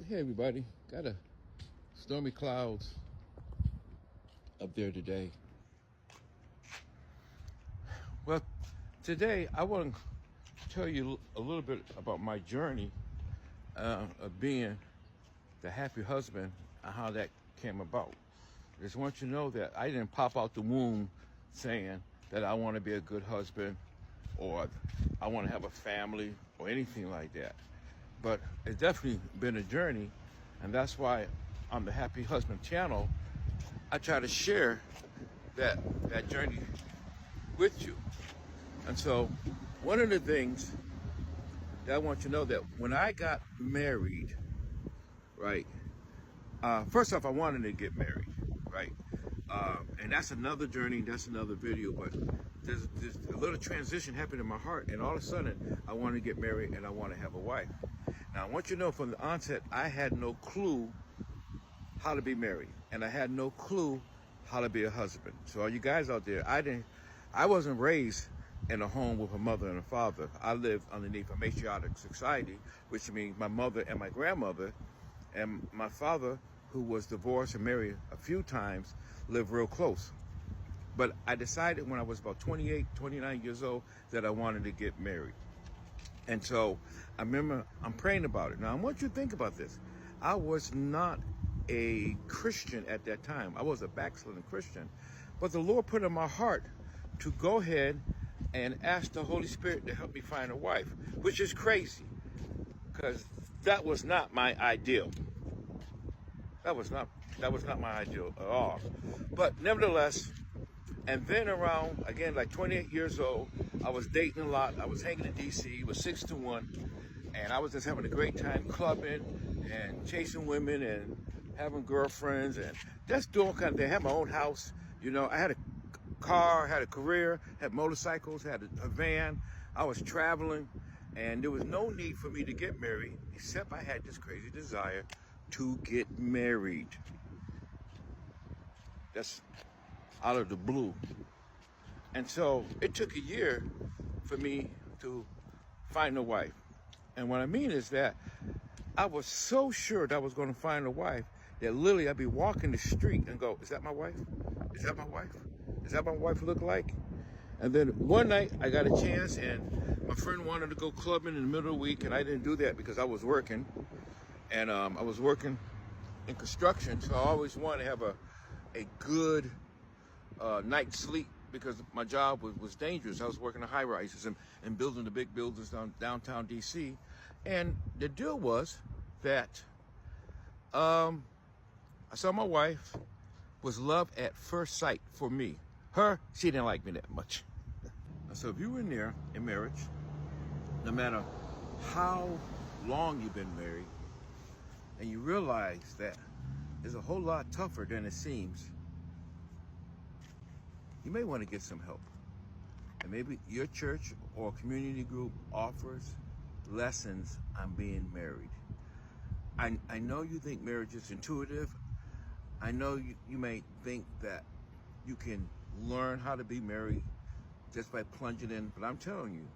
Hey everybody, got a stormy clouds up there today. Well, today I want to tell you a little bit about my journey of being the happy husband and how that came about. I just want you to know that I didn't pop out the womb saying that I want to be a good husband or I want to have a family or anything like that. But it's definitely been a journey, and that's why on the Happy Husband channel, I try to share that journey with you. And so one of the things that I want you to know that when I got married, right, first off, I wanted to get married, right? And that's another journey, that's another video, but there's a little transition happened in my heart, and all of a sudden, I want to get married and I want to have a wife. Now, I want you to know from the onset, I had no clue how to be married, and I had no clue how to be a husband. So all you guys out there, I wasn't raised in a home with a mother and a father. I lived underneath a matriarchal society, which means my mother and my grandmother and my father, who was divorced and married a few times, lived real close. But I decided when I was about 28, 29 years old that I wanted to get married. And so I remember I'm praying about it. Now, I want you to think about this. I was not a Christian at that time. I was a backsliding Christian. But the Lord put in my heart to go ahead and ask the Holy Spirit to help me find a wife, which is crazy because that was not my ideal. That was not my ideal at all. But nevertheless, and then around, again, like 28 years old, I was dating a lot. I was hanging in D.C. It was 6 to 1. And I was just having a great time clubbing and chasing women and having girlfriends and just doing kind of thing. I had my own house. You know, I had a car, had a career, had motorcycles, had a van. I was traveling. And there was no need for me to get married, except I had this crazy desire to get married. That's out of the blue. And so it took a year for me to find a wife. And what I mean is that I was so sure that I was going to find a wife that literally I'd be walking the street and go, is that my wife? Is that my wife? Is that my wife look like? And then one night I got a chance and my friend wanted to go clubbing in the middle of the week, and I didn't do that because I was working. And I was working in construction, so I always wanted to have a good night's sleep because my job was dangerous. I was working in high rises and building the big buildings downtown DC. And the deal was that I saw my wife was love at first sight for me. She didn't like me that much. So if you were in marriage, no matter how long you've been married, and you realize that it's a whole lot tougher than it seems, you may want to get some help. And maybe your church or community group offers lessons on being married. I know you think marriage is intuitive. I know you may think that you can learn how to be married just by plunging in, but I'm telling you,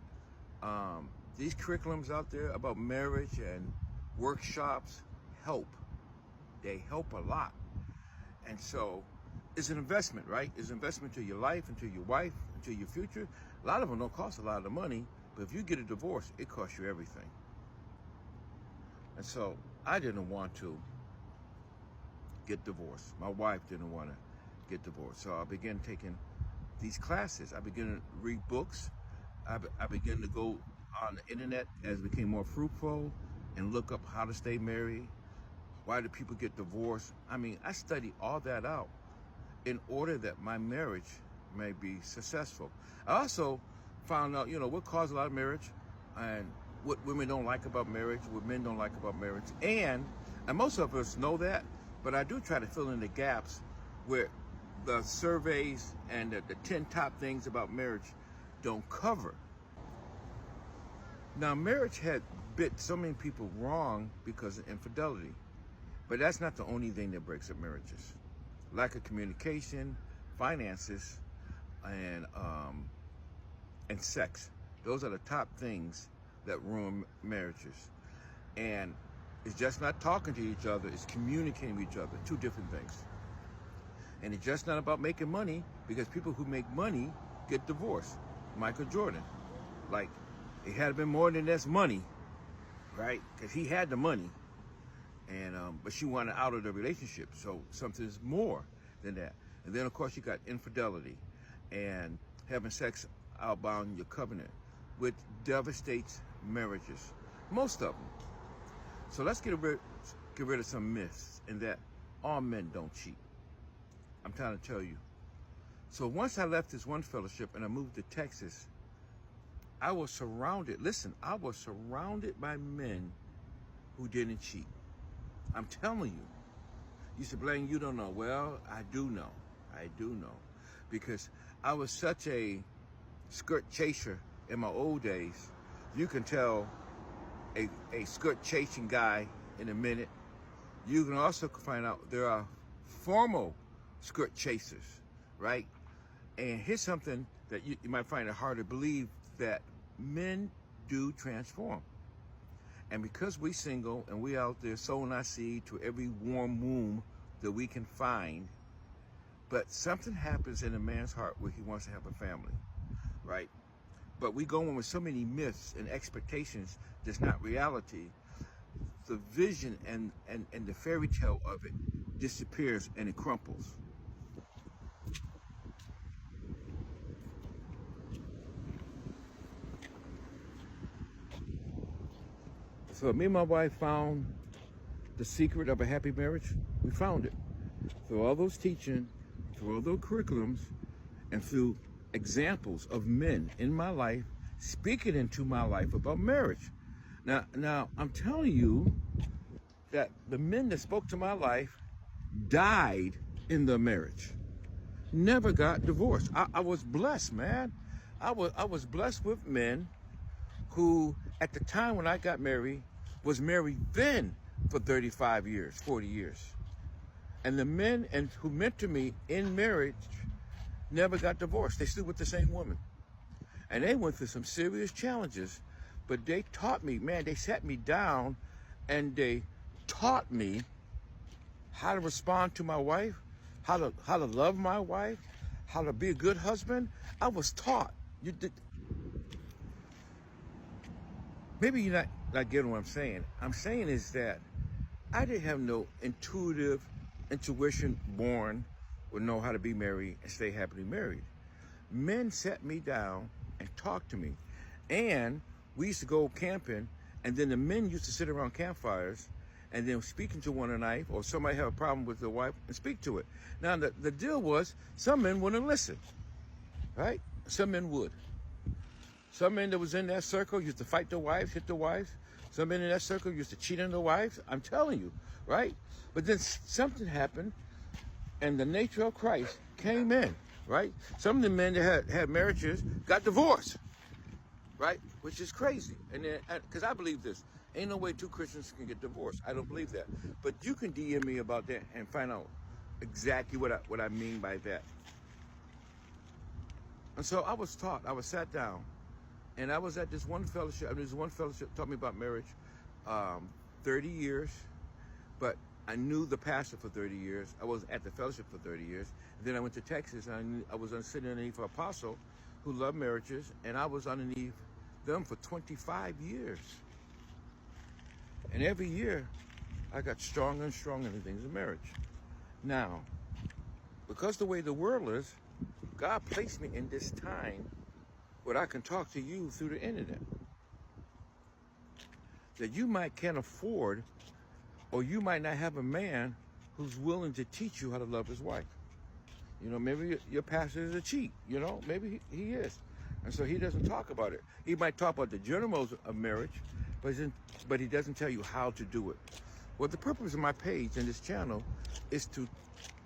these curriculums out there about marriage and workshops help. They help a lot. And so it's an investment, right? It's an investment to your life, into your wife, into your future. A lot of them don't cost a lot of money, but if you get a divorce, it costs you everything. And so I didn't want to get divorced. My wife didn't want to get divorced. So I began taking these classes. I began to read books. I began to go on the internet as it became more fruitful and look up how to stay married. Why do people get divorced? I mean, I studied all that out in order that my marriage may be successful. I also found out, what caused a lot of marriage and what women don't like about marriage, what men don't like about marriage. And most of us know that, but I do try to fill in the gaps where the surveys and the 10 top things about marriage don't cover. Now, marriage had bit so many people wrong because of infidelity. But that's not the only thing that breaks up marriages. Lack of communication, finances, and sex. Those are the top things that ruin marriages. And It's just not talking to each other, it's communicating with each other. Two different things. And it's just not about making money, because people who make money get divorced. Michael Jordan. Like, it had been more than just money, right? Because he had the money. And but she wanted out of the relationship. So something's more than that. And then of course you got infidelity and having sex outbound your covenant, which devastates marriages. Most of them. So let's get rid of some myths in that all men don't cheat. I'm trying to tell you. So once I left this one fellowship and I moved to Texas, I was surrounded, listen, I was surrounded by men who didn't cheat. I'm telling you. You said, Blaine, you don't know. Well, I do know. I do know. Because I was such a skirt chaser in my old days. You can tell a skirt chasing guy in a minute. You can also find out there are formal skirt chasers, right? And here's something that you might find it hard to believe, that men do transform. And because we single and we out there sowing our seed to every warm womb that we can find, but something happens in a man's heart where he wants to have a family, right? But we go in with so many myths and expectations that's not reality. The vision and the fairy tale of it disappears and it crumples. So me and my wife found the secret of a happy marriage. We found it through all those teaching, through all those curriculums, and through examples of men in my life speaking into my life about marriage. Now I'm telling you that the men that spoke to my life died in the marriage, never got divorced. I was blessed, man. I was blessed with men who, at the time when I got married, was married then for 35 years, 40 years. And the men who mentored me in marriage never got divorced. They stood with the same woman. And they went through some serious challenges, but they taught me, man, they sat me down and they taught me how to respond to my wife, how to love my wife, how to be a good husband. I was taught. Maybe you're not getting what I'm saying. I'm saying is that I didn't have no intuition born or know how to be married and stay happily married. Men sat me down and talked to me. And we used to go camping, and then the men used to sit around campfires and then speaking to one another, or somebody have a problem with their wife and speak to it. Now the deal was, some men wouldn't listen, right? Some men would. Some men that was in that circle used to fight their wives, hit their wives. Some men in that circle used to cheat on their wives. I'm telling you, right? But then something happened, and the nature of Christ came in, right? Some of the men that had marriages got divorced, right? Which is crazy. And then, because I believe this, ain't no way two Christians can get divorced. I don't believe that. But you can DM me about that and find out exactly what I mean by that. And so I was taught, I was sat down, and I was at this one fellowship. I mean, this one fellowship taught me about marriage, 30 years. But I knew the pastor for 30 years. I was at the fellowship for 30 years. And then I went to Texas, and I was sitting underneath an apostle who loved marriages, and I was underneath them for 25 years. And every year, I got stronger and stronger in the things of marriage. Now, because the way the world is, God placed me in this time where I can talk to you through the internet. That you can't afford, or you might not have a man who's willing to teach you how to love his wife. You know, maybe your pastor is a cheat, you know, maybe he is. And so he doesn't talk about it. He might talk about the generals of marriage, but he doesn't tell you how to do it. Well, the purpose of my page and this channel is to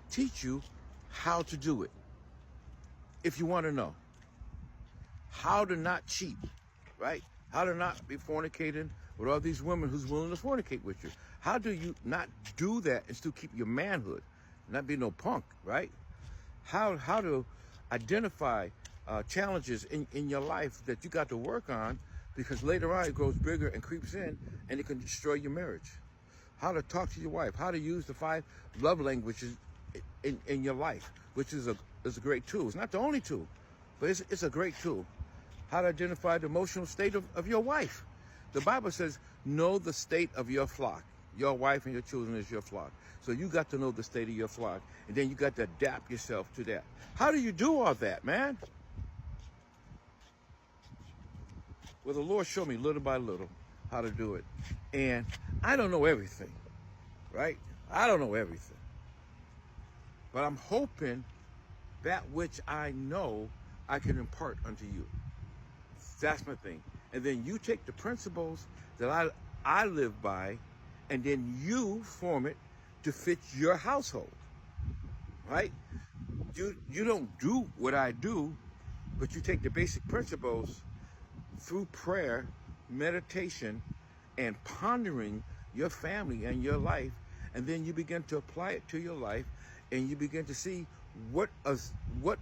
teach you how to do it. If you want to know how to not cheat, right? How to not be fornicating with all these women who's willing to fornicate with you. How do you not do that and still keep your manhood, not be no punk, right? How to identify challenges in your life that you got to work on, because later on it grows bigger and creeps in and it can destroy your marriage. how to talk to your wife, how to use the 5 love languages in your life, which is a great tool. It's not the only tool, but it's a great tool. How to identify the emotional state of your wife. The Bible says, know the state of your flock. Your wife and your children is your flock. So you got to know the state of your flock, and then you got to adapt yourself to that. How do you do all that, man? Well, the Lord showed me little by little how to do it. And I don't know everything, right? I don't know everything. But I'm hoping that which I know I can impart unto you. That's my thing. And then you take the principles that I live by, and then you form it to fit your household, right? You don't do what I do, but you take the basic principles through prayer, meditation, and pondering your family and your life, and then you begin to apply it to your life, and you begin to see what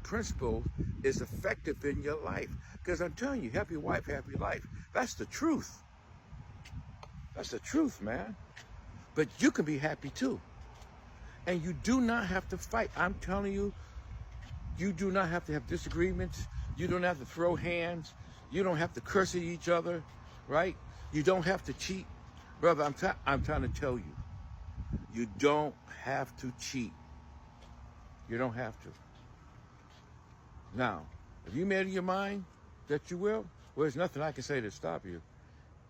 principle is effective in your life. Because I'm telling you, happy wife, happy life. That's the truth. That's the truth, man. But you can be happy too. And you do not have to fight. I'm telling you, you do not have to have disagreements. You don't have to throw hands. You don't have to curse at each other, right? You don't have to cheat. Brother, I'm trying to tell you, you don't have to cheat. You don't have to. Now, if you made up your mind that you will, well, there's nothing I can say to stop you.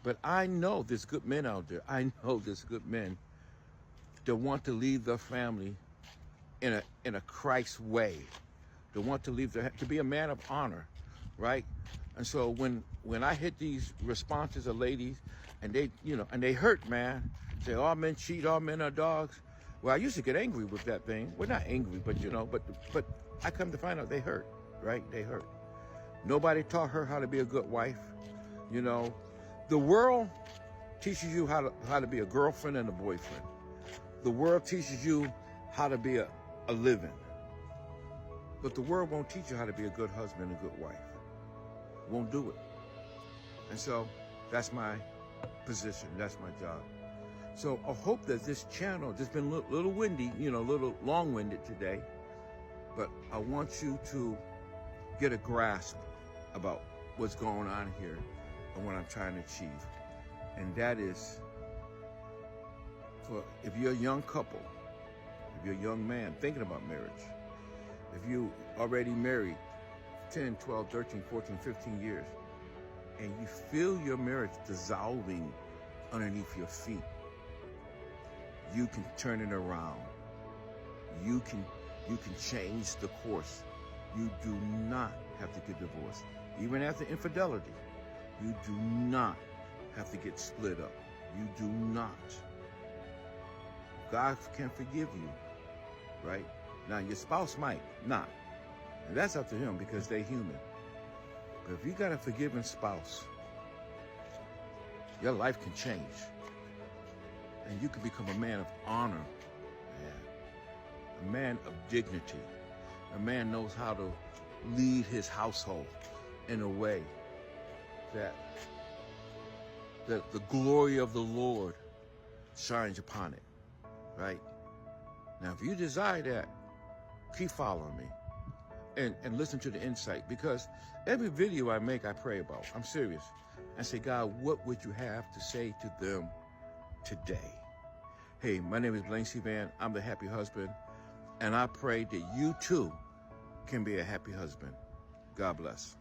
But I know there's good men out there. I know there's good men that want to lead their family in a Christ way. They want to to be a man of honor, right? And so when I hit these responses of ladies, and they hurt, man, say all men cheat, all men are dogs. Well, I used to get angry with that thing. Well, not angry, but but I come to find out they hurt, right? They hurt. Nobody taught her how to be a good wife. The world teaches you how to be a girlfriend and a boyfriend. The world teaches you how to be a living. But the world won't teach you how to be a good husband and a good wife. Won't do it. And so that's my position. That's my job. So I hope that this channel, just been a little windy, a little long-winded today, but I want you to get a grasp about what's going on here and what I'm trying to achieve. And that is, if you're a young couple, if you're a young man thinking about marriage, if you already married 10, 12, 13, 14, 15 years, and you feel your marriage dissolving underneath your feet, you can turn it around. You can change the course. You do not have to get divorced. Even after infidelity, you do not have to get split up. You do not. God can forgive you, right? Now, your spouse might not. And that's up to him because they're human. But if you got a forgiving spouse, your life can change. And you can become a man of honor, a man of dignity. A man knows how to lead his household in a way that the glory of the Lord shines upon it, right? Now, if you desire that, keep following me and listen to the insight, because every video I make, I pray about. I'm serious. I say, God, what would you have to say to them today? Hey, my name is Blaine C. Van. I'm the happy husband, and I pray that you too can be a happy husband. God bless.